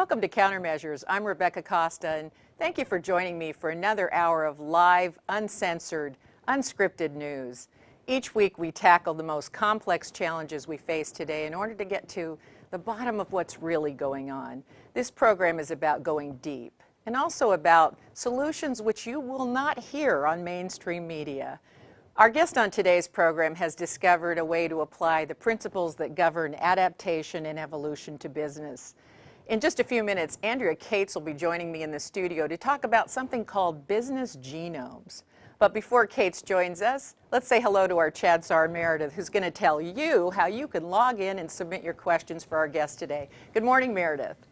Welcome to Countermeasures. I'm Rebecca Costa, and thank you for joining me for another hour of live, uncensored, unscripted news. Each week we tackle the most complex challenges we face today in order to get to the bottom of what's really going on. This program is about going deep and also about solutions which you will not hear on mainstream media. Our guest on today's program has discovered a way to apply the principles that govern adaptation and evolution to business. In just a few minutes, Andrea Kates will be joining me in the studio to talk about something called business genomes. But before Kates joins us, let's say hello to our Chad Czar Meredith, who's going to tell you how you can log in and submit your questions for our guest today. Good morning, Meredith.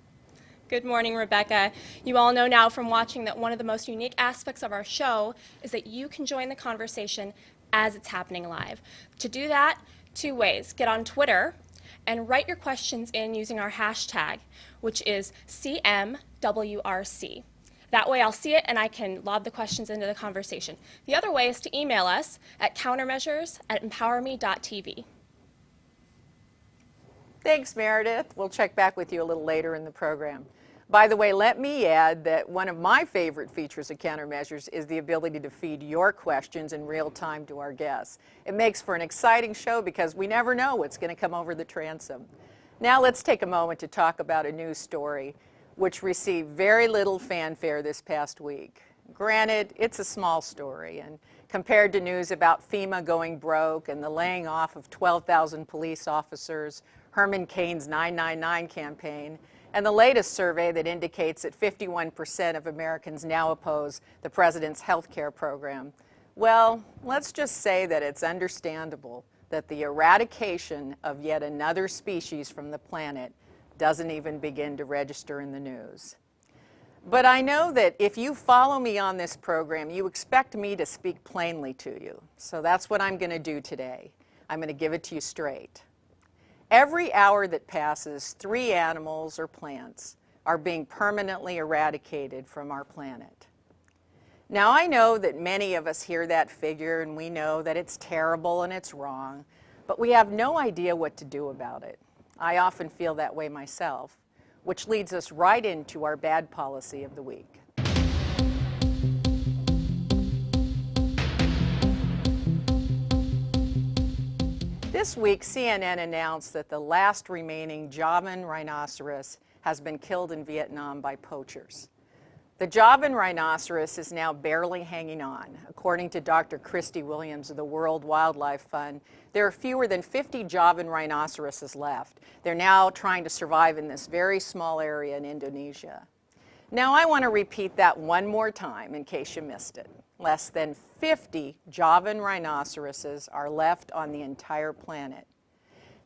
Good morning, Rebecca. You all know now from watching that one of the most unique aspects of our show is that you can join the conversation as it's happening live. To do that, two ways. Get on Twitter and write your questions in using our hashtag, which is CMWRC. That way I'll see it and I can lob the questions into the conversation. The other way is to email us at countermeasures@emPOWERme.tv. Thanks, Meredith. We'll check back with you a little later in the program. By the way, let me add that one of my favorite features of Countermeasures is the ability to feed your questions in real time to our guests. It makes for an exciting show because we never know what's going to come over the transom. Now let's take a moment to talk about a news story which received very little fanfare this past week. Granted, it's a small story, and compared to news about FEMA going broke and the laying off of 12,000 police officers, Herman Cain's 999 campaign, and the latest survey that indicates that 51% of Americans now oppose the president's health care program, well, let's just say that it's understandable that the eradication of yet another species from the planet doesn't even begin to register in the news. But I know that if you follow me on this program, you expect me to speak plainly to you. So that's what I'm going to do today. I'm going to give it to you straight. Every hour that passes, 3 animals or plants are being permanently eradicated from our planet. Now, I know that many of us hear that figure and we know that it's terrible and it's wrong, but we have no idea what to do about it. I often feel that way myself, which leads us right into our bad policy of the week. This week, CNN announced that the last remaining Javan rhinoceros has been killed in Vietnam by poachers. The Javan rhinoceros is now barely hanging on. According to Dr. Christy Williams of the World Wildlife Fund, there are fewer than 50 Javan rhinoceroses left. They're now trying to survive in this very small area in Indonesia. Now, I want to repeat that one more time in case you missed it. Less than 50 Javan rhinoceroses are left on the entire planet.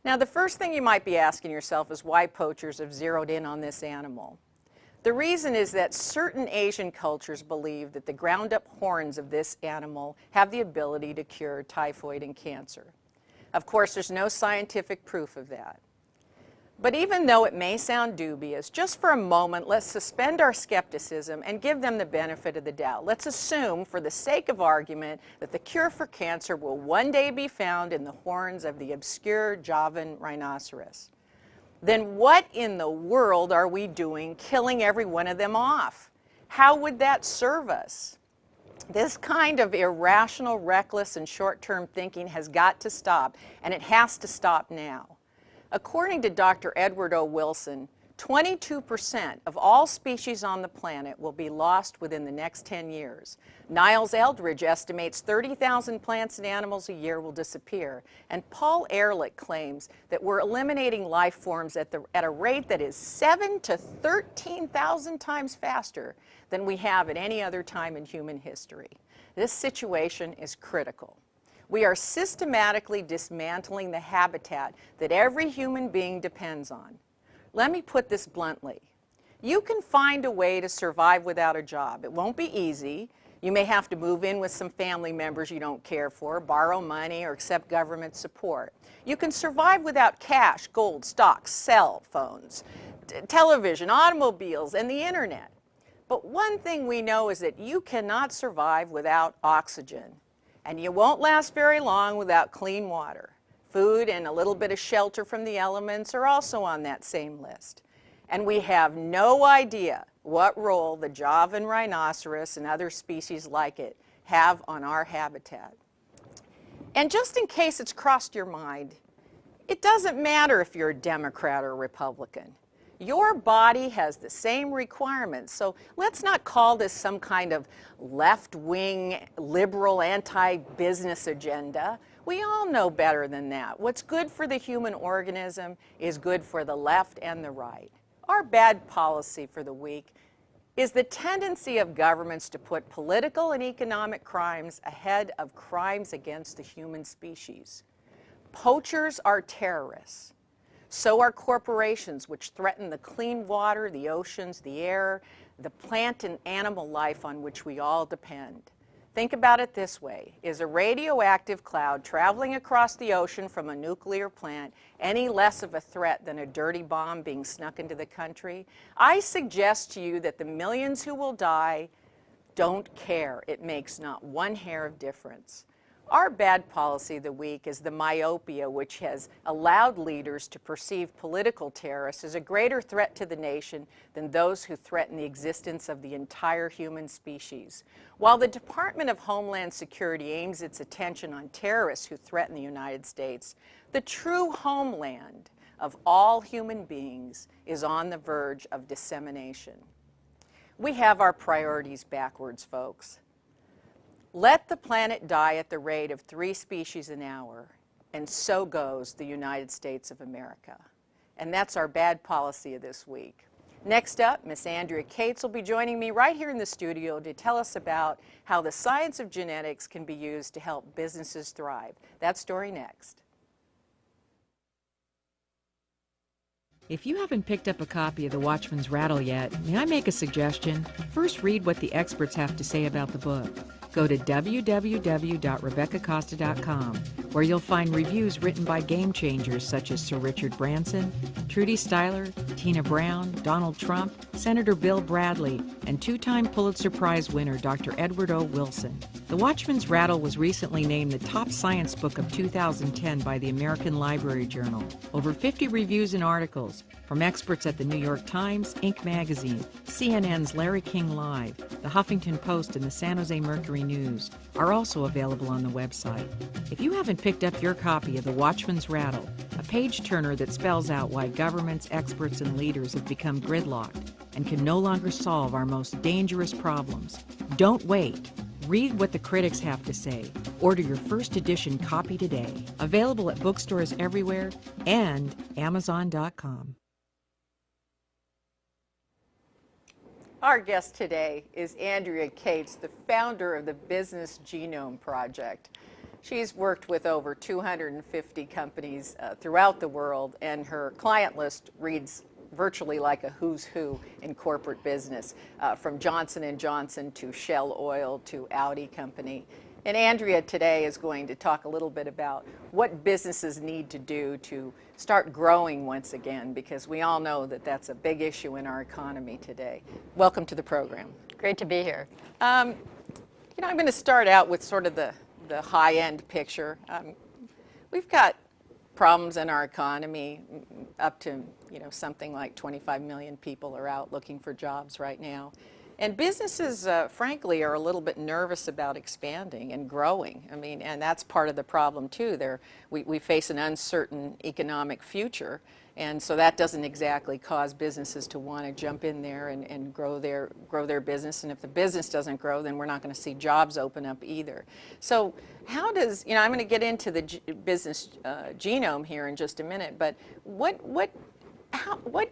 Now, the first thing you might be asking yourself is why poachers have zeroed in on this animal. The reason is that certain Asian cultures believe that the ground-up horns of this animal have the ability to cure typhoid and cancer. Of course, there's no scientific proof of that. But even though it may sound dubious, just for a moment, let's suspend our skepticism and give them the benefit of the doubt. Let's assume, for the sake of argument, that the cure for cancer will one day be found in the horns of the obscure Javan rhinoceros. Then what in the world are we doing killing every one of them off? How would that serve us? This kind of irrational, reckless, and short-term thinking has got to stop, and it has to stop now. According to Dr. Edward O. Wilson, 22% of all species on the planet will be lost within the next 10 years. Niles Eldridge estimates 30,000 plants and animals a year will disappear. And Paul Ehrlich claims that we're eliminating life forms at a rate that is 7,000 to 13,000 times faster than we have at any other time in human history. This situation is critical. We are systematically dismantling the habitat that every human being depends on. Let me put this bluntly. You can find a way to survive without a job. It won't be easy. You may have to move in with some family members you don't care for, borrow money, or accept government support. You can survive without cash, gold, stocks, cell phones, television, automobiles, and the internet. But one thing we know is that you cannot survive without oxygen. And you won't last very long without clean water. Food and a little bit of shelter from the elements are also on that same list. and we have no idea what role the Javan rhinoceros and other species like it have on our habitat. And just in case it's crossed your mind, it doesn't matter if you're a Democrat or Republican. Your body has the same requirements, so let's not call this some kind of left-wing, liberal, anti-business agenda. We all know better than that. What's good for the human organism is good for the left and the right. Our bad policy for the week is the tendency of governments to put political and economic crimes ahead of crimes against the human species. Poachers are terrorists. So are corporations, which threaten the clean water, the oceans, the air, the plant and animal life on which we all depend. Think about it this way. Is a radioactive cloud traveling across the ocean from a nuclear plant any less of a threat than a dirty bomb being snuck into the country? I suggest to you that the millions who will die don't care. It makes not one hair of difference. Our bad policy of the week is the myopia, which has allowed leaders to perceive political terrorists as a greater threat to the nation than those who threaten the existence of the entire human species. While the Department of Homeland Security aims its attention on terrorists who threaten the United States, the true homeland of all human beings is on the verge of dissemination. We have our priorities backwards, folks. Let the planet die at the rate of 3 species an hour, and so goes the United States of America. And that's our bad policy of this week. Next up, Miss Andrea Kates will be joining me right here in the studio to tell us about how the science of genetics can be used to help businesses thrive. That story next. If you haven't picked up a copy of The Watchman's Rattle yet, may I make a suggestion? First, read what the experts have to say about the book. Go to www.RebeccaCosta.com, where you'll find reviews written by game changers such as Sir Richard Branson, Trudy Styler, Tina Brown, Donald Trump, Senator Bill Bradley, and 2-time Pulitzer Prize winner Dr. Edward O. Wilson. The Watchman's Rattle was recently named the top science book of 2010 by the American Library Journal. Over 50 reviews and articles from experts at the New York Times, Inc. magazine, CNN's Larry King Live, the Huffington Post, and the San Jose Mercury News are also available on the website. If you haven't picked up your copy of The Watchman's Rattle, a page-turner that spells out why governments, experts, and leaders have become gridlocked and can no longer solve our most dangerous problems, don't wait. Read what the critics have to say. Order your first edition copy today. Available at bookstores everywhere and Amazon.com. Our guest today is Andrea Kates, the founder of the Business Genome Project. She's worked with over 250 companies throughout the world, and her client list reads virtually like a who's who in corporate business, from Johnson & Johnson to Shell Oil to Audi Company. And Andrea today is going to talk a little bit about what businesses need to do to start growing once again, because we all know that that's a big issue in our economy today. Welcome to the program. Great to be here. I'm going to start out with sort of the high-end picture. We've got problems in our economy. Up to something like 25 million people are out looking for jobs right now. And businesses, frankly, are a little bit nervous about expanding and growing. I mean, and that's part of the problem too. We face an uncertain economic future, and so that doesn't exactly cause businesses to want to jump in there and grow their business. And if the business doesn't grow, then we're not going to see jobs open up either. So how does, I'm going to get into the business genome here in just a minute, but what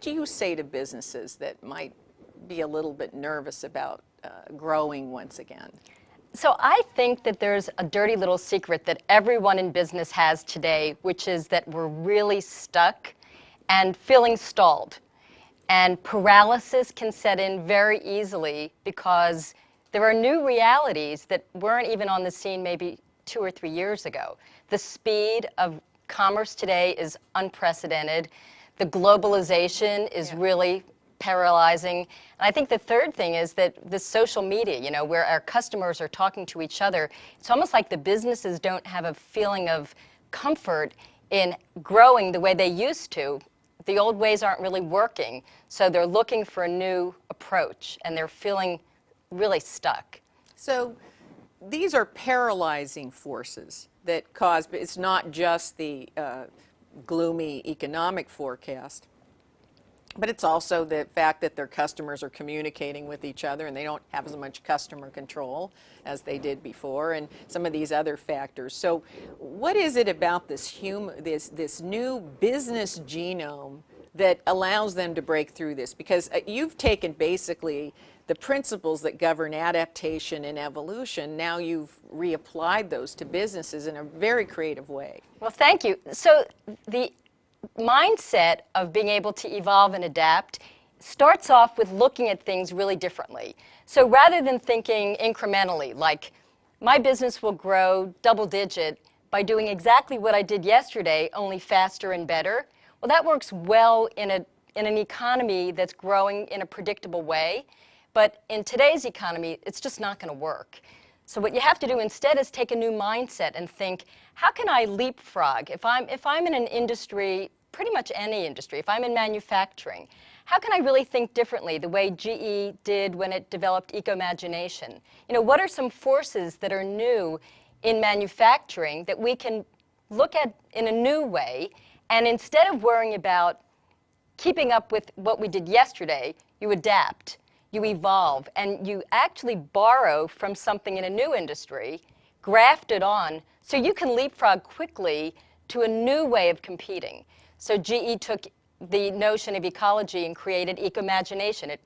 do you say to businesses that might be a little bit nervous about growing once again? So I think that there's a dirty little secret that everyone in business has today, which is that we're really stuck and feeling stalled. And paralysis can set in very easily because there are new realities that weren't even on the scene maybe 2 or 3 years ago. The speed of commerce today is unprecedented. The globalization is really paralyzing. And I think the third thing is that the social media, where our customers are talking to each other, it's almost like the businesses don't have a feeling of comfort in growing the way they used to the old ways aren't really working, so they're looking for a new approach, and they're feeling really stuck. So these are paralyzing forces that cause, but it's not just the gloomy economic forecast, but it's also the fact that their customers are communicating with each other and they don't have as much customer control as they did before, and some of these other factors. So what is it about this new business genome that allows them to break through this? Because you've taken basically the principles that govern adaptation and evolution, now you've reapplied those to businesses in a very creative way. Well, thank you. So the mindset of being able to evolve and adapt starts off with looking at things really differently. So rather than thinking incrementally, like my business will grow double-digit by doing exactly what I did yesterday, only faster and better, well, that works well in an economy that's growing in a predictable way. But in today's economy, it's just not going to work. So what you have to do instead is take a new mindset and think, how can I leapfrog? If I'm in an industry, pretty much any industry, if I'm in manufacturing, how can I really think differently, the way GE did when it developed eco-imagination? You know, what are some forces that are new in manufacturing that we can look at in a new way, and instead of worrying about keeping up with what we did yesterday, you adapt. You evolve, and you actually borrow from something in a new industry, graft it on, so you can leapfrog quickly to a new way of competing. So GE took the notion of ecology and created eco-imagination. It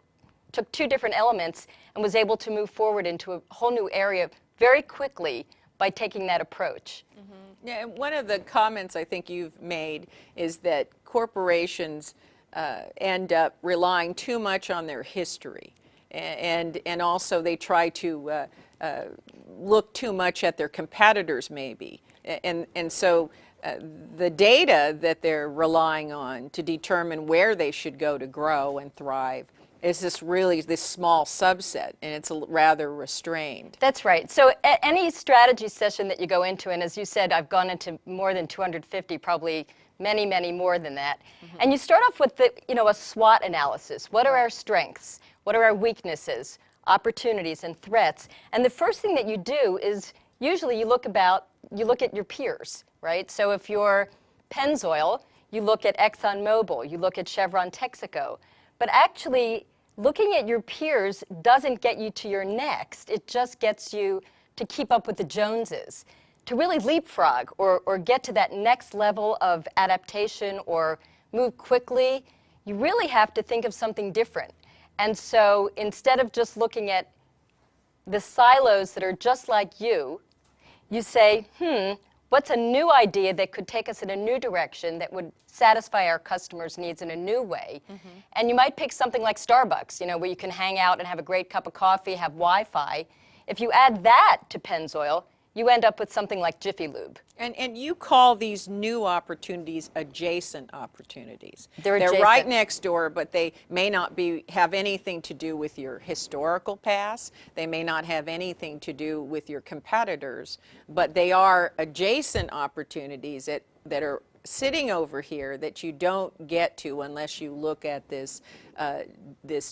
took two different elements and was able to move forward into a whole new area very quickly by taking that approach. Mm-hmm. Yeah, and one of the comments I think you've made is that corporations end up relying too much on their history. And also they try to look too much at their competitors maybe. And so the data that they're relying on to determine where they should go to grow and thrive is this small subset, and it's rather restrained. That's right. So any strategy session that you go into, and as you said, I've gone into more than 250, probably many, many more than that. Mm-hmm. And you start off with a SWOT analysis. What are our strengths? What are our weaknesses, opportunities, and threats? And the first thing that you do is usually you look at your peers, right? So if you're Pennzoil, you look at ExxonMobil, you look at Chevron Texaco. But actually, looking at your peers doesn't get you to your next. It just gets you to keep up with the Joneses. To really leapfrog or get to that next level of adaptation or move quickly, you really have to think of something different. And so instead of just looking at the silos that are just like you say, what's a new idea that could take us in a new direction that would satisfy our customers' needs in a new way? Mm-hmm. And you might pick something like Starbucks, where you can hang out and have a great cup of coffee, have Wi-Fi. If you add that to Pennzoil, you end up with something like Jiffy Lube. And you call these new opportunities adjacent opportunities. They're adjacent. Right next door, but they may not have anything to do with your historical past. They may not have anything to do with your competitors, but they are adjacent opportunities that are sitting over here that you don't get to unless you look at this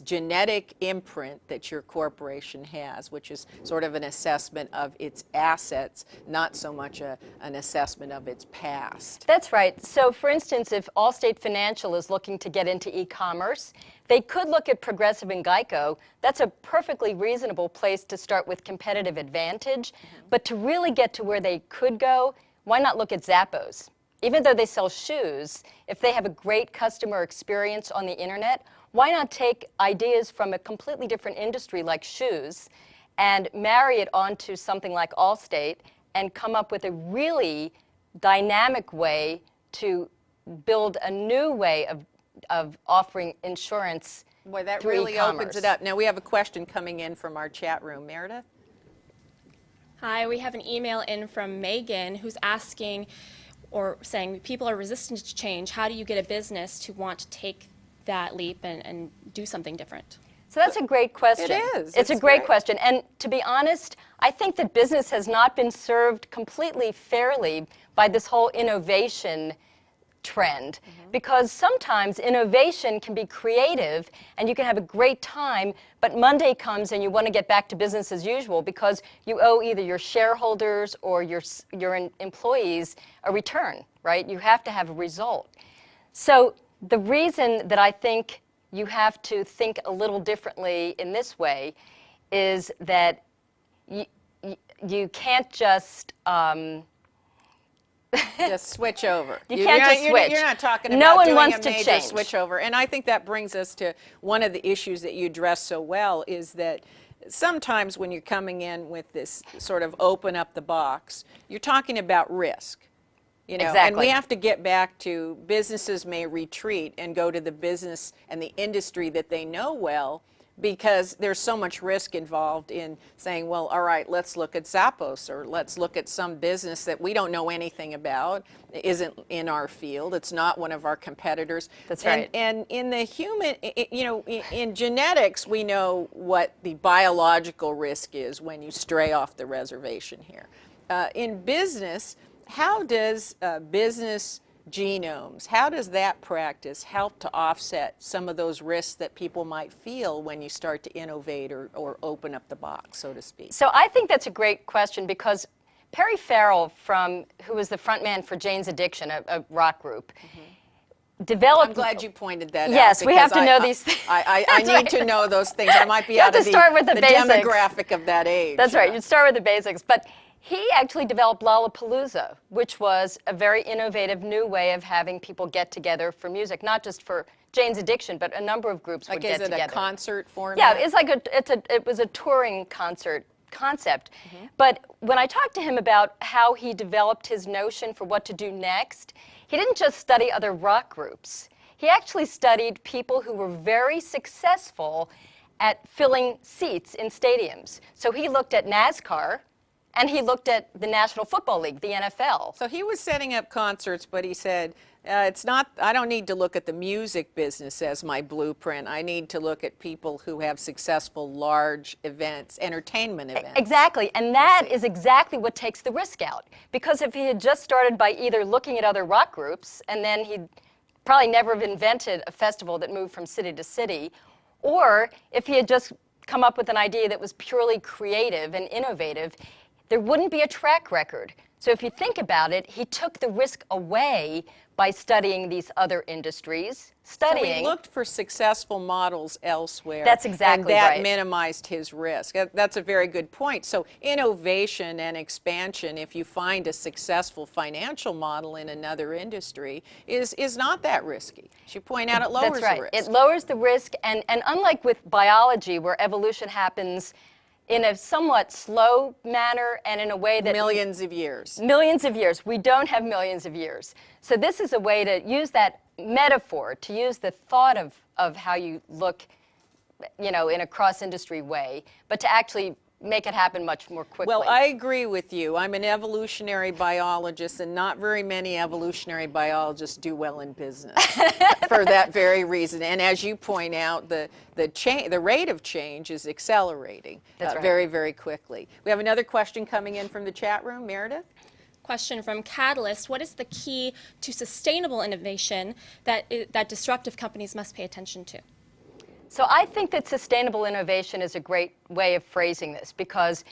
genetic imprint that your corporation has, which is sort of an assessment of its assets, not so much an assessment of its past. That's right. So for instance, if Allstate Financial is looking to get into e-commerce, they could look at Progressive and Geico. That's a perfectly reasonable place to start with competitive advantage. Mm-hmm. But to really get to where they could go, why not look at Zappos? Even though they sell shoes, if they have a great customer experience on the internet, why not take ideas from a completely different industry like shoes and marry it onto something like Allstate and come up with a really dynamic way to build a new way of offering insurance through Boy, that really e-commerce. opens it up. Now we have a question coming in from our chat room. Meredith? Hi, we have an email in from Megan who's asking, or saying, people are resistant to change. How do you get a business to want to take that leap and do something different? So that's a great question. It is. It's a great question. And to be honest, I think that business has not been served completely fairly by this whole innovation trend, because sometimes innovation can be creative and you can have a great time, but Monday comes and you want to get back to business as usual because you owe either your shareholders or your employees a return, right? You have to have a result. So the reason that I think you have to think a little differently in this way is that you can't just just switch over. You can't just switch. You're not talking about no one doing wants a to major change. switch over. And I think that brings us to one of the issues that you address so well is that sometimes when you're coming in with this sort of open up the box, you're talking about risk. You know, Exactly. And we have to get back to businesses may retreat and go to the business and the industry that they know well, because there's so much risk involved in saying, well, all right, let's look at Zappos, or let's look at some business that we don't know anything about, isn't in our field, it's not one of our competitors. That's right. And in the human, you know, in genetics, we know what the biological risk is when you stray off the reservation here. In business, how does business genomes, how does that practice help to offset some of those risks that people might feel when you start to innovate or open up the box, so to speak? So I think that's a great question, because Perry Farrell, who was the front man for Jane's Addiction, a rock group, developed... I'm glad you pointed that out. Yes, we have to know these things. I need to know those things. I might be You have out to of start with the basics. demographic of that age. That's right, you start with the basics. But he actually developed Lollapalooza, which was a very innovative new way of having people get together for music, not just for Jane's Addiction, but a number of groups would get together. Like, is it a concert format? Yeah, it's like it was a touring concert concept. But when I talked to him about how he developed his notion for what to do next, he didn't just study other rock groups. He actually studied people who were very successful at filling seats in stadiums. So he looked at NASCAR, and he looked at the National Football League, the NFL. So he was setting up concerts, but he said, it's not, I don't need to look at the music business as my blueprint. I need to look at people who have successful large events, entertainment events. Exactly, and that is exactly what takes the risk out. Because if he had just started by either looking at other rock groups, and then he'd probably never have invented a festival that moved from city to city, or if he had just come up with an idea that was purely creative and innovative, there wouldn't be a track record. So if you think about it, he took the risk away by studying these other industries, So he looked for successful models elsewhere. That's exactly right. And that right. minimized his risk. That's a very good point. So innovation and expansion, if you find a successful financial model in another industry, is not that risky. As you point out, it lowers That's right. the risk. It lowers the risk, and unlike with biology, where evolution happens in a somewhat slow manner and in a way that... Millions of years. Millions of years. We don't have millions of years. So this is a way to use that metaphor, to use the thought of how you look, you know, in a cross-industry way, but to actually make it happen much more quickly. Well, I agree with you. I'm an evolutionary biologist, and not very many evolutionary biologists do well in business for that very reason. And as you point out, the rate of change is accelerating very, very quickly. We have another question coming in from the chat room. Meredith? Question from Catalyst. What is the key to sustainable innovation that disruptive companies must pay attention to? So I think that sustainable innovation is a great way of phrasing this, because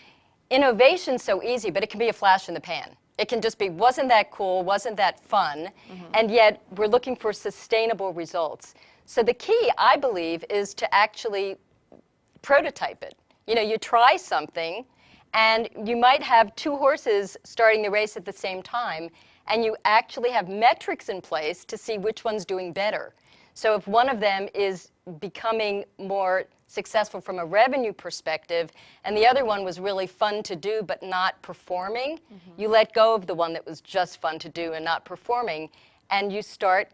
innovation's so easy, but it can be a flash in the pan. It can just be, wasn't that cool, wasn't that fun, and yet we're looking for sustainable results. So the key, I believe, is to actually prototype it. You know, you try something, and you might have two horses starting the race at the same time, and you actually have metrics in place to see which one's doing better. So if one of them is becoming more successful from a revenue perspective, and the other one was really fun to do but not performing, you let go of the one that was just fun to do and not performing, and you start,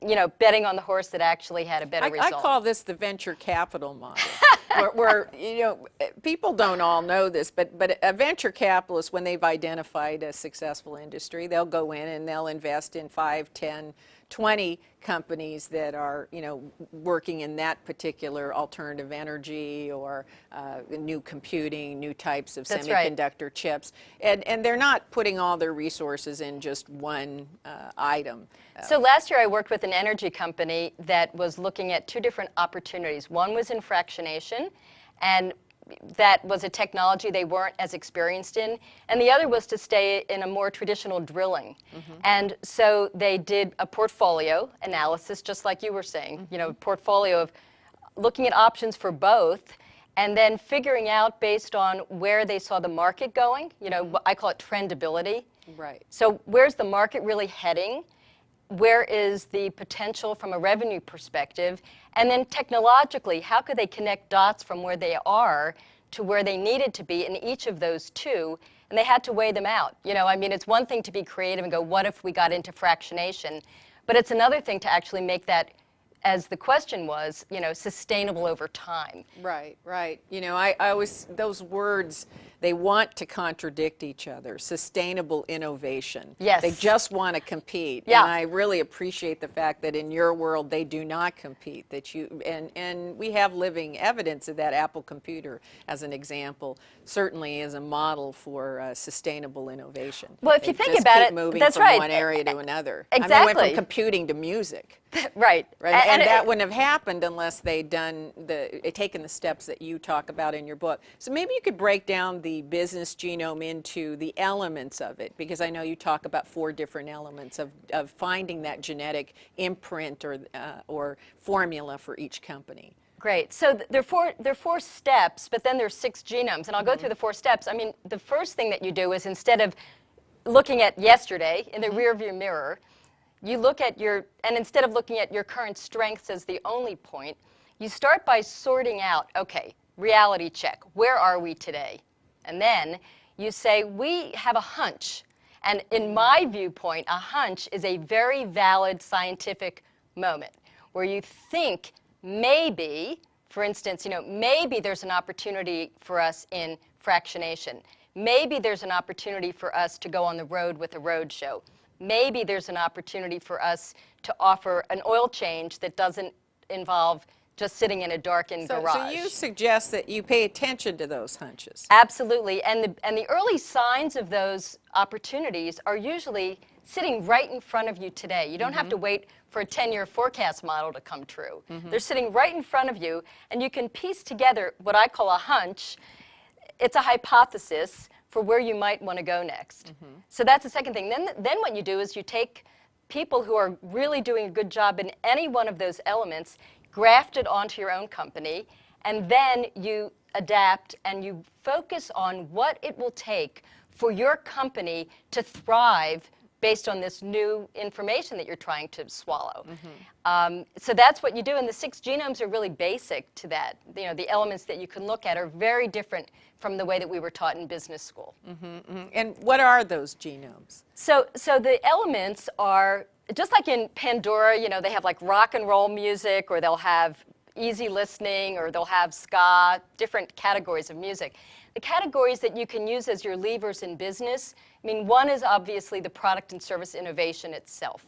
you know, betting on the horse that actually had a better result. I call this the venture capital model. where, you know, people don't all know this, but a venture capitalist, when they've identified a successful industry, they'll go in and they'll invest in 5, 10, 20 companies that are, working in that particular alternative energy or new computing, new types of That's right. semiconductor chips. And they're not putting all their resources in just one item. So last year I worked with an energy company that was looking at two different opportunities. One was in fractionation, and that was a technology they weren't as experienced in, and the other was to stay in a more traditional drilling. And so they did a portfolio analysis, just like you were saying, portfolio of looking at options for both, and then figuring out based on where they saw the market going, I call it trendability. Right. So where's the market really heading? Where is the potential from a revenue perspective? And then technologically, how could they connect dots from where they are to where they needed to be in each of those two? And they had to weigh them out. It's one thing to be creative and go, what if we got into fractionation? But it's another thing to actually make that, as the question was, sustainable over time. Right, right. I always, those words, they want to contradict each other. Sustainable innovation. Yes. They just want to compete. Yeah. And I really appreciate the fact that in your world they do not compete. That and we have living evidence of that. Apple computer, as an example, certainly is a model for sustainable innovation. Well, if you think just about keep it, moving that's from right. one area to another. Exactly. I went from computing to music. Right. Right. And that wouldn't have happened unless they'd taken the steps that you talk about in your book. So maybe you could break down the business genome into the elements of it, because I know you talk about 4 different elements of finding that genetic imprint or formula for each company. Great. So there are 4 steps, but then there's 6 genomes. And I'll go through the 4 steps. The first thing that you do is, instead of looking at yesterday in the rearview mirror, you look at and instead of looking at your current strengths as the only point, you start by sorting out, okay, reality check, where are we today? And then you say, we have a hunch. And in my viewpoint, a hunch is a very valid scientific moment where you think maybe, for instance, maybe there's an opportunity for us in fractionation. Maybe there's an opportunity for us to go on the road with a road show. Maybe there's an opportunity for us to offer an oil change that doesn't involve just sitting in a darkened garage. So you suggest that you pay attention to those hunches. Absolutely. And the early signs of those opportunities are usually sitting right in front of you today. You don't have to wait for a 10-year forecast model to come true. They're sitting right in front of you, and you can piece together what I call a hunch. It's a hypothesis for where you might want to go next. So that's the second thing. Then what you do is you take people who are really doing a good job in any one of those elements, graft it onto your own company, and then you adapt and you focus on what it will take for your company to thrive based on this new information that you're trying to swallow. So that's what you do, and the 6 genomes are really basic to that. The elements that you can look at are very different from the way that we were taught in business school. And what are those genomes? So the elements are, just like in Pandora, they have like rock and roll music, or they'll have easy listening, or they'll have ska, different categories of music. The categories that you can use as your levers in business, one is obviously the product and service innovation itself.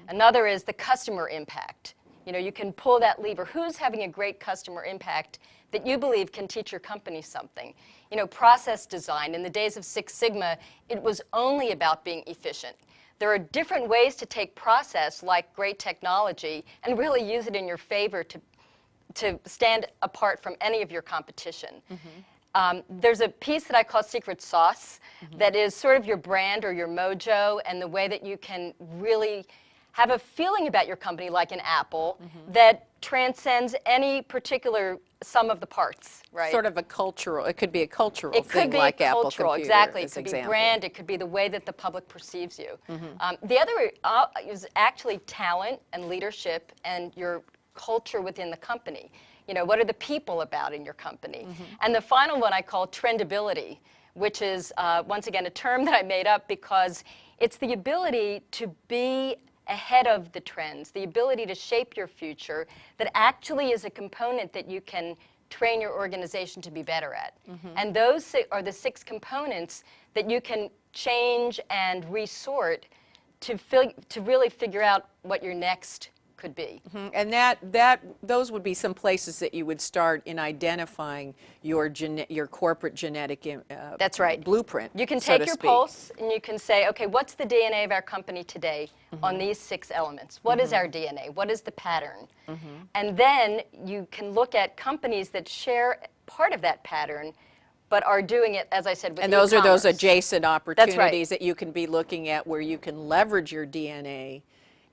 Another is the customer impact. You can pull that lever. Who's having a great customer impact that you believe can teach your company something? Process design. In the days of Six Sigma, it was only about being efficient. There are different ways to take process, like great technology, and really use it in your favor to stand apart from any of your competition. There's a piece that I call secret sauce that is sort of your brand or your mojo, and the way that you can really have a feeling about your company, like an Apple, that transcends any particular sum of the parts, right? Sort of a cultural, it could be a cultural It thing, could be like Apple cultural, Computer, exactly. It as could be example. brand, it could be the way that the public perceives you. The other is actually talent and leadership and your culture within the company. What are the people about in your company? And the final one I call trendability, which is, once again, a term that I made up because it's the ability to be ahead of the trends, the ability to shape your future, that actually is a component that you can train your organization to be better at. And those are the 6 components that you can change and resort to really figure out what your next could be. And those would be some places that you would start in identifying your corporate genetic That's right. blueprint. You can so take to your speak. pulse and you can say, okay, what's the DNA of our company today on these 6 elements? What is our DNA? What is the pattern? And then you can look at companies that share part of that pattern but are doing it, as I said, with And those are those e-commerce. adjacent opportunities right. that you can be looking at where you can leverage your DNA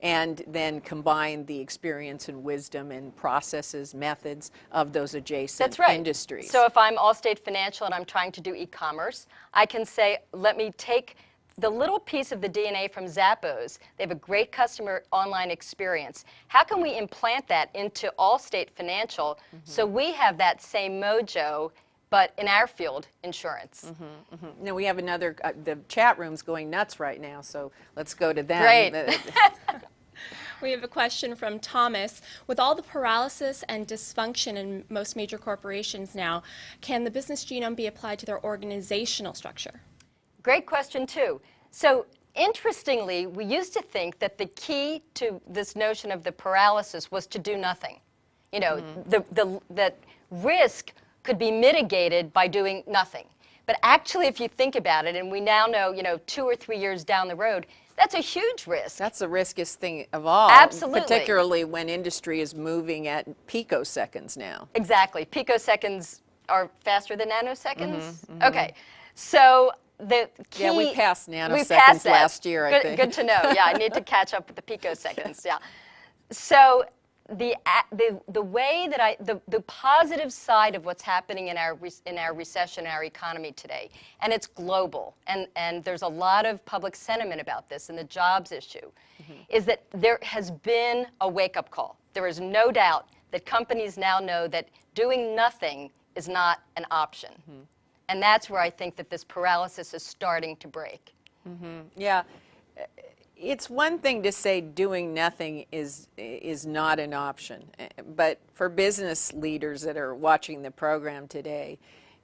and then combine the experience and wisdom and processes, methods of those adjacent That's right. industries. So if I'm Allstate Financial and I'm trying to do e-commerce, I can say, let me take the little piece of the DNA from Zappos. They have a great customer online experience. How can we implant that into Allstate Financial so we have that same mojo, but in our field, insurance? Now we have another, the chat room's going nuts right now, so let's go to them. Great. We have a question from Thomas. With all the paralysis and dysfunction in most major corporations now, can the business genome be applied to their organizational structure? Great question, too. So interestingly, we used to think that the key to this notion of the paralysis was to do nothing. You know, that risk could be mitigated by doing nothing. But actually, if you think about it, and we now know, 2 or 3 years down the road, that's a huge risk. That's the riskiest thing of all. Absolutely. Particularly when industry is moving at picoseconds now. Exactly. Picoseconds are faster than nanoseconds? Okay. So the key... Yeah, we passed we nanoseconds passed that. last year, I think. Good to know. Yeah, I need to catch up with the picoseconds. Yeah. So the way that the positive side of what's happening in our recession, our economy today, and it's global, and there's a lot of public sentiment about this and the jobs issue, is that there has been a wake-up call. There is no doubt that companies now know that doing nothing is not an option. And that's where I think that this paralysis is starting to break. Yeah. It's one thing to say doing nothing is not an option, but for business leaders that are watching the program today,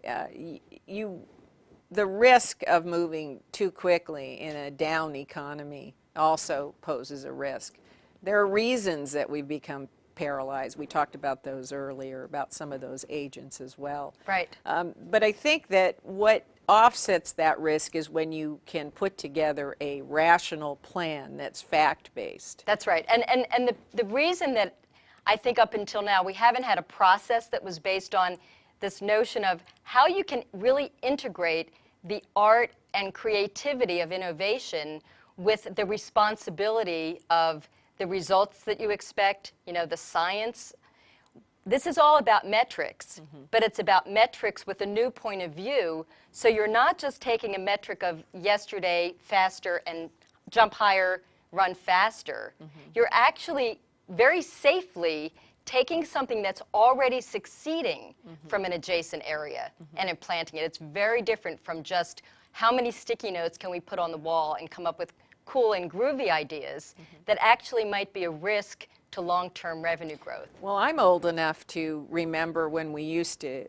the risk of moving too quickly in a down economy also poses a risk. There are reasons that we become paralyzed. We talked about those earlier, about some of those agents as well. Right. But I think that what offsets that risk is when you can put together a rational plan that's fact-based. That's right. And the reason that I think up until now we haven't had a process that was based on this notion of how you can really integrate the art and creativity of innovation with the responsibility of the results that you expect, the science. This is all about metrics, but it's about metrics with a new point of view. So you're not just taking a metric of yesterday, faster, and jump higher, run faster. You're actually very safely taking something that's already succeeding from an adjacent area and implanting it. It's very different from just how many sticky notes can we put on the wall and come up with cool and groovy ideas that actually might be a risk to long-term revenue growth. Well, I'm old enough to remember when we used to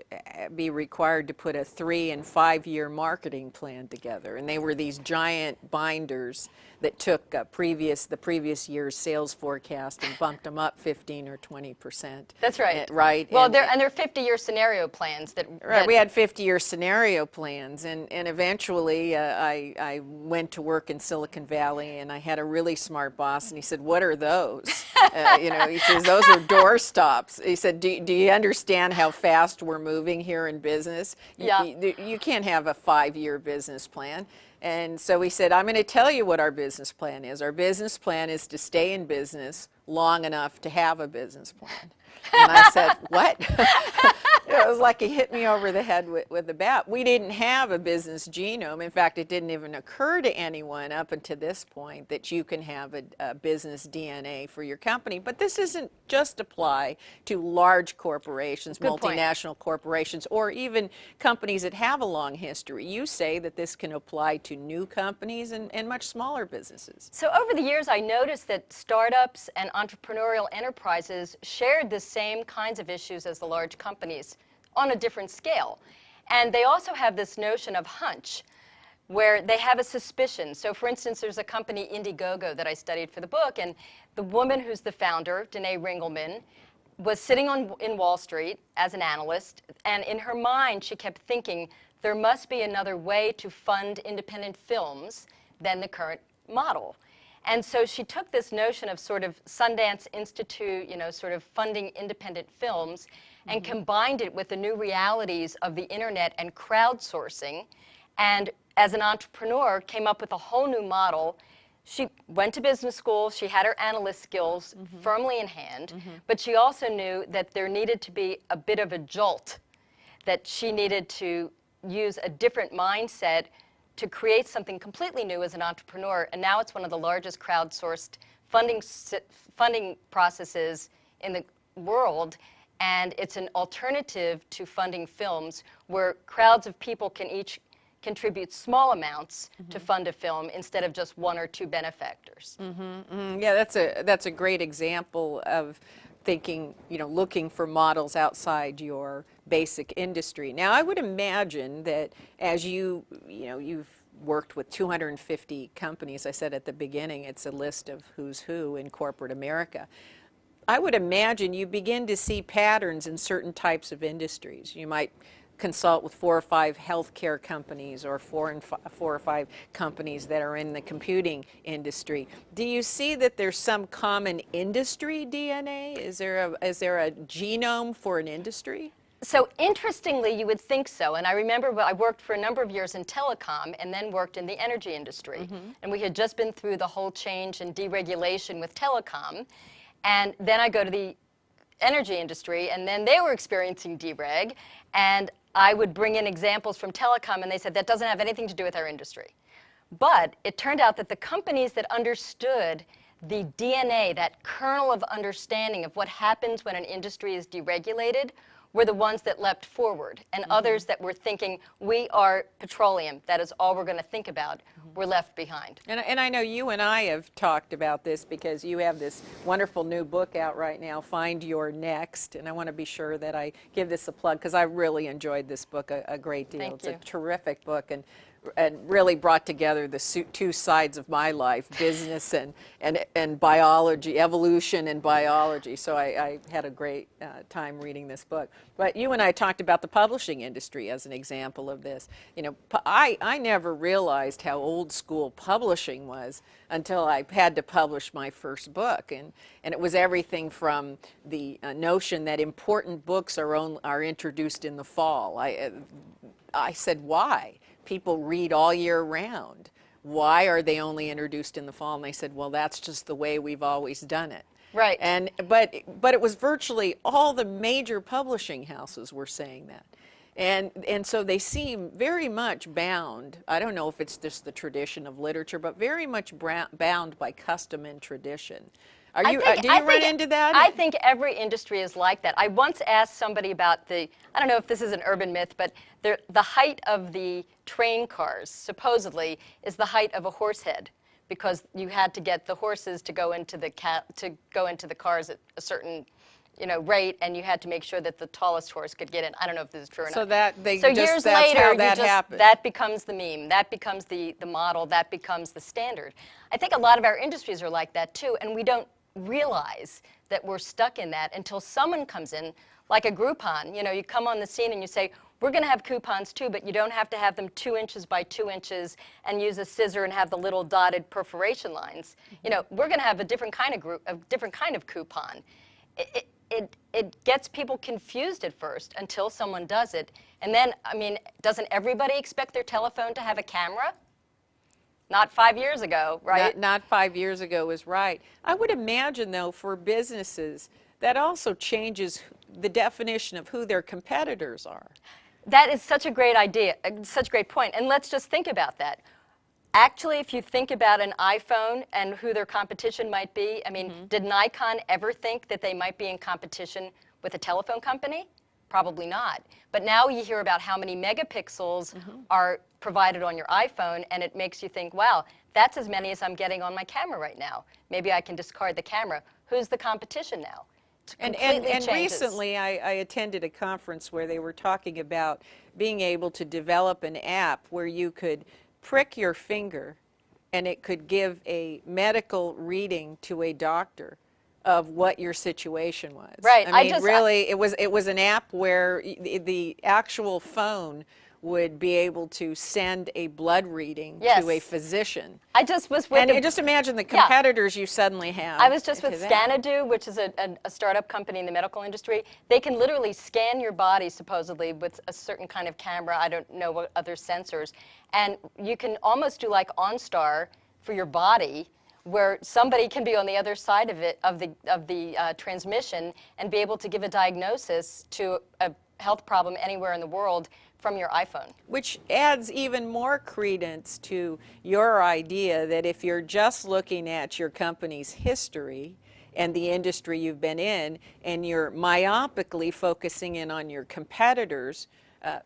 be required to put a 3- and 5-year marketing plan together, and they were these giant binders that took the previous year's sales forecast and bumped them up 15 or 20%. That's right. Right. Well, they're 50-year scenario plans that. Right. We had 50-year scenario plans, and eventually I went to work in Silicon Valley, and I had a really smart boss, and he said, "What are those?" He says, "Those are door stops." He said, do you understand how fast we're moving here in business? Yeah. You can't have a 5-year business plan. And so he said, "I'm going to tell you what our business plan is. Our business plan is to stay in business long enough to have a business plan." And I said, "What?" It was like he hit me over the head with a bat. We didn't have a business genome. In fact, it didn't even occur to anyone up until this point that you can have a business DNA for your company. But this doesn't just apply to large corporations, multinational corporations, or even companies that have a long history. You say that this can apply to new companies and much smaller businesses. So over the years, I noticed that startups and entrepreneurial enterprises shared the same kinds of issues as the large companies on a different scale. And they also have this notion of hunch, where they have a suspicion. So for instance, there's a company, Indiegogo, that I studied for the book, and the woman who's the founder, Danae Ringelman, was sitting in Wall Street as an analyst, and in her mind she kept thinking there must be another way to fund independent films than the current model. And so she took this notion of sort of Sundance Institute, you know, sort of funding independent films, and combined it with the new realities of the internet and crowdsourcing, and as an entrepreneur came up with a whole new model. She went to business school, she had her analyst skills firmly in hand, but she also knew that there needed to be a bit of a jolt, that she needed to use a different mindset to create something completely new as an entrepreneur, and now it's one of the largest crowdsourced funding processes in the world, and it's an alternative to funding films where crowds of people can each contribute small amounts to fund a film instead of just one or two benefactors. Yeah, that's a great example of thinking, you know, looking for models outside your basic industry. Now, I would imagine that as you've worked with 250 companies, I said at the beginning, it's a list of who's who in corporate America. I would imagine you begin to see patterns in certain types of industries. You might consult with 4 or 5 healthcare companies, or 4 or 5 companies that are in the computing industry. Do you see that there's some common industry DNA? Is there a genome for an industry? So interestingly, you would think so. And I remember I worked for a number of years in telecom and then worked in the energy industry. And we had just been through the whole change and deregulation with telecom. And then I go to the energy industry, and then they were experiencing dereg. And I would bring in examples from telecom, and they said, that doesn't have anything to do with our industry. But it turned out that the companies that understood the DNA, that kernel of understanding of what happens when an industry is deregulated, were the ones that leapt forward. And others that were thinking, we are petroleum, that is all we're going to think about, were left behind. And I know you and I have talked about this because you have this wonderful new book out right now, Find Your Next. And I want to be sure that I give this a plug because I really enjoyed this book a great deal. Thank it's you. a terrific book, and really brought together the two sides of my life, business and biology, evolution and biology. So I had a great time reading this book. But you and I talked about the publishing industry as an example of this. You know, I never realized how old school publishing was until I had to publish my first book. And it was everything from the notion that important books are introduced in the fall. I said, why? People read all year round. Why are they only introduced in the fall? And they said, well, that's just the way we've always done it. Right. But it was virtually all the major publishing houses were saying that. And so they seem very much bound. I don't know if it's just the tradition of literature, but very much bound by custom and tradition. Do you run into that? I think every industry is like that. I once asked somebody about I don't know if this is an urban myth, but the height of the train cars, supposedly, is the height of a horse head, because you had to get the horses to go into the cars at a certain rate, and you had to make sure that the tallest horse could get in. I don't know if this is true or not. So years later, happened. That becomes the meme. That becomes the model. That becomes the standard. I think a lot of our industries are like that too, and we don't realize that we're stuck in that until someone comes in, like a Groupon. You come on the scene and you say, we're going to have coupons too, but you don't have to have them 2 inches by 2 inches and use a scissor and have the little dotted perforation lines. We're going to have a different kind of coupon. It gets people confused at first until someone does it. And then, doesn't everybody expect their telephone to have a camera? Not 5 years ago, right? Not 5 years ago is right. I would imagine, though, for businesses, that also changes the definition of who their competitors are. That is such a great idea, such a great point. And let's just think about that. Actually, if you think about an iPhone and who their competition might be, did Nikon ever think that they might be in competition with a telephone company? Probably not. But now you hear about how many megapixels are provided on your iPhone, and it makes you think, wow, that's as many as I'm getting on my camera right now. Maybe I can discard the camera. Who's the competition now? And changes. Recently I attended a conference where they were talking about being able to develop an app where you could prick your finger and it could give a medical reading to a doctor of what your situation was. Right. I mean, really, it was an app where the actual phone would be able to send a blood reading to a physician. I just was with and just imagine the competitors you suddenly have. I was just with Scanadu, which is a startup company in the medical industry. They can literally scan your body, supposedly, with a certain kind of camera. I don't know what other sensors. And you can almost do like OnStar for your body, where somebody can be on the other side of it, of the transmission, and be able to give a diagnosis to a health problem anywhere in the world from your iPhone. Which adds even more credence to your idea that if you're just looking at your company's history and the industry you've been in, and you're myopically focusing in on your competitors,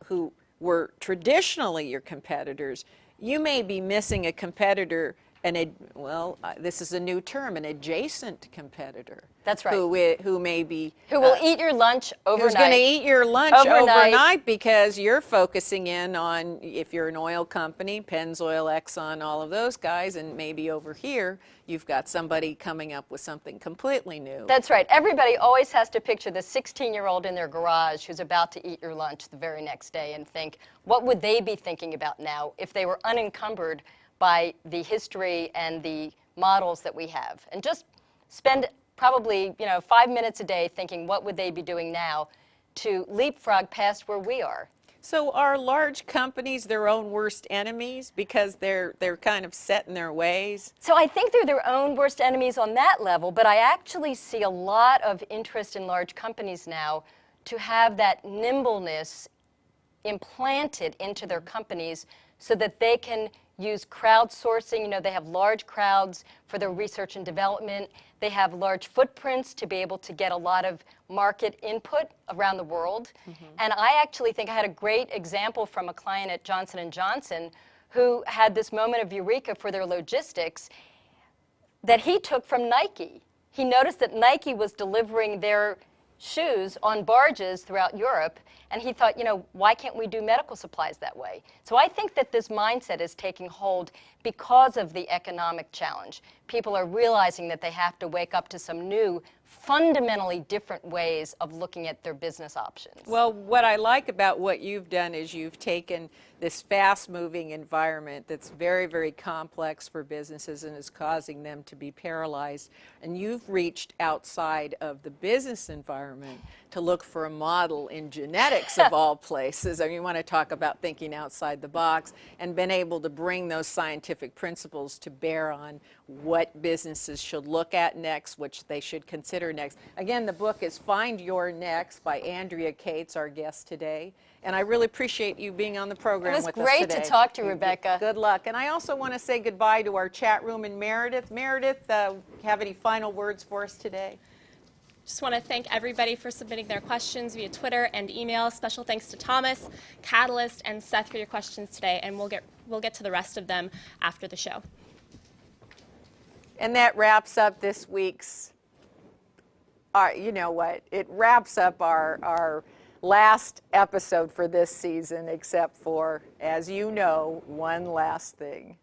who were traditionally your competitors, you may be missing a competitor, this is a new term, an adjacent competitor. That's right. Who may be... Who will eat your lunch overnight. Who's going to eat your lunch overnight because you're focusing in on, if you're an oil company, Pennzoil, Exxon, all of those guys, and maybe over here you've got somebody coming up with something completely new. That's right. Everybody always has to picture the 16-year-old in their garage who's about to eat your lunch the very next day and think, what would they be thinking about now if they were unencumbered by the history and the models that we have? And just spend probably 5 minutes a day thinking, what would they be doing now to leapfrog past where we are? So are large companies their own worst enemies because they're kind of set in their ways? So I think they're their own worst enemies on that level, but I actually see a lot of interest in large companies now to have that nimbleness implanted into their companies so that they can use crowdsourcing. They have large crowds for their research and development. They have large footprints to be able to get a lot of market input around the world. And I actually think I had a great example from a client at Johnson & Johnson who had this moment of eureka for their logistics that he took from Nike. He noticed that Nike was delivering their shoes on barges throughout Europe, and he thought, why can't we do medical supplies that way? So I think that this mindset is taking hold because of the economic challenge. People are realizing that they have to wake up to some new, fundamentally different ways of looking at their business options. Well, what I like about what you've done is you've taken this fast-moving environment that's very, very complex for businesses and is causing them to be paralyzed, and you've reached outside of the business environment to look for a model in genetics of all places. I mean, you want to talk about thinking outside the box, and been able to bring those scientific principles to bear on what businesses should look at next, which they should consider next. Again, the book is Find Your Next by Andrea Kates, our guest today. And I really appreciate you being on the program with us today. It was great to talk to you, Rebecca. Good luck. And I also want to say goodbye to our chat room in Meredith. Meredith, have any final words for us today? Just want to thank everybody for submitting their questions via Twitter and email. Special thanks to Thomas, Catalyst, and Seth for your questions today, and we'll get to the rest of them after the show. And that wraps up this week's, you know what, it wraps up our last episode for this season, except for, as you know, one last thing.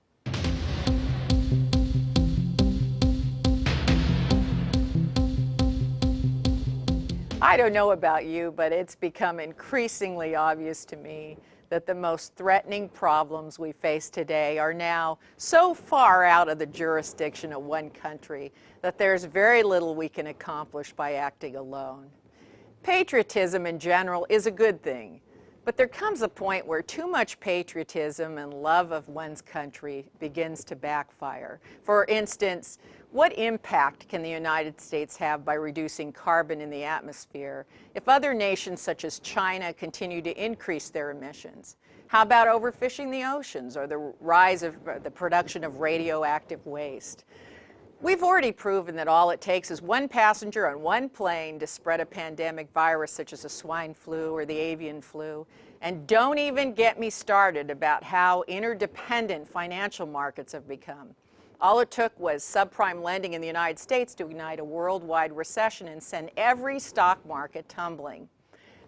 I don't know about you, but it's become increasingly obvious to me that the most threatening problems we face today are now so far out of the jurisdiction of one country that there's very little we can accomplish by acting alone. Patriotism in general is a good thing, but there comes a point where too much patriotism and love of one's country begins to backfire. For instance, what impact can the United States have by reducing carbon in the atmosphere if other nations such as China continue to increase their emissions? How about overfishing the oceans or the rise of the production of radioactive waste? We've already proven that all it takes is one passenger on one plane to spread a pandemic virus such as the swine flu or the avian flu. And don't even get me started about how interdependent financial markets have become. All it took was subprime lending in the United States to ignite a worldwide recession and send every stock market tumbling.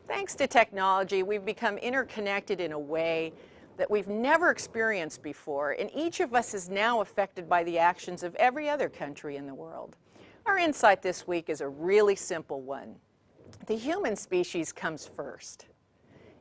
Thanks to technology, we've become interconnected in a way that we've never experienced before, and each of us is now affected by the actions of every other country in the world. Our insight this week is a really simple one. The human species comes first.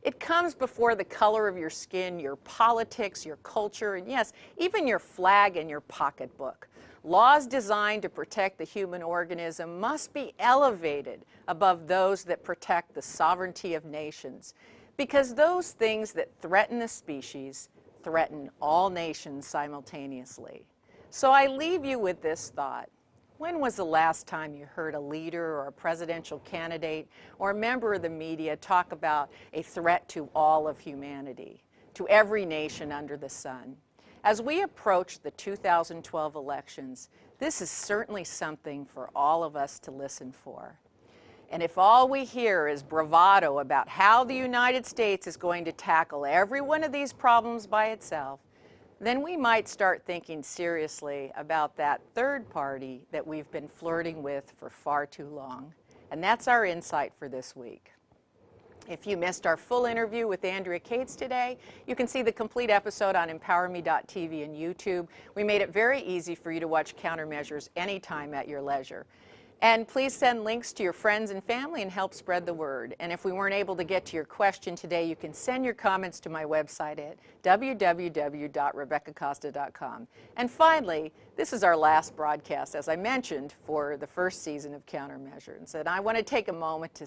It comes before the color of your skin, your politics, your culture, and yes, even your flag and your pocketbook. Laws designed to protect the human organism must be elevated above those that protect the sovereignty of nations, because those things that threaten the species threaten all nations simultaneously. So I leave you with this thought. When was the last time you heard a leader or a presidential candidate or a member of the media talk about a threat to all of humanity, to every nation under the sun? As we approach the 2012 elections, this is certainly something for all of us to listen for. And if all we hear is bravado about how the United States is going to tackle every one of these problems by itself, then we might start thinking seriously about that third party that we've been flirting with for far too long. And that's our insight for this week. If you missed our full interview with Andrea Kates today, you can see the complete episode on emPOWERme.tv and YouTube. We made it very easy for you to watch countermeasures anytime at your leisure. And please send links to your friends and family and help spread the word. And if we weren't able to get to your question today, you can send your comments to my website at www.RebeccaCosta.com. And finally, this is our last broadcast, as I mentioned, for the first season of Countermeasures. And I want to take a moment to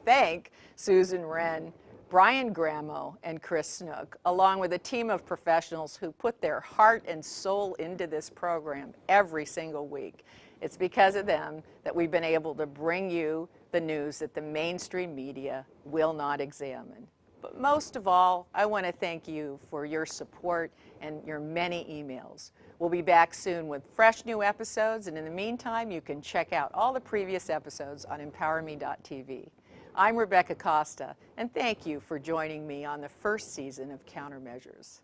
thank Susan Wren, Brian Gramo, and Chris Snook, along with a team of professionals who put their heart and soul into this program every single week. It's because of them that we've been able to bring you the news that the mainstream media will not examine. But most of all, I want to thank you for your support and your many emails. We'll be back soon with fresh new episodes, and in the meantime, you can check out all the previous episodes on emPOWERme.tv. I'm Rebecca Costa, and thank you for joining me on the first season of Countermeasures.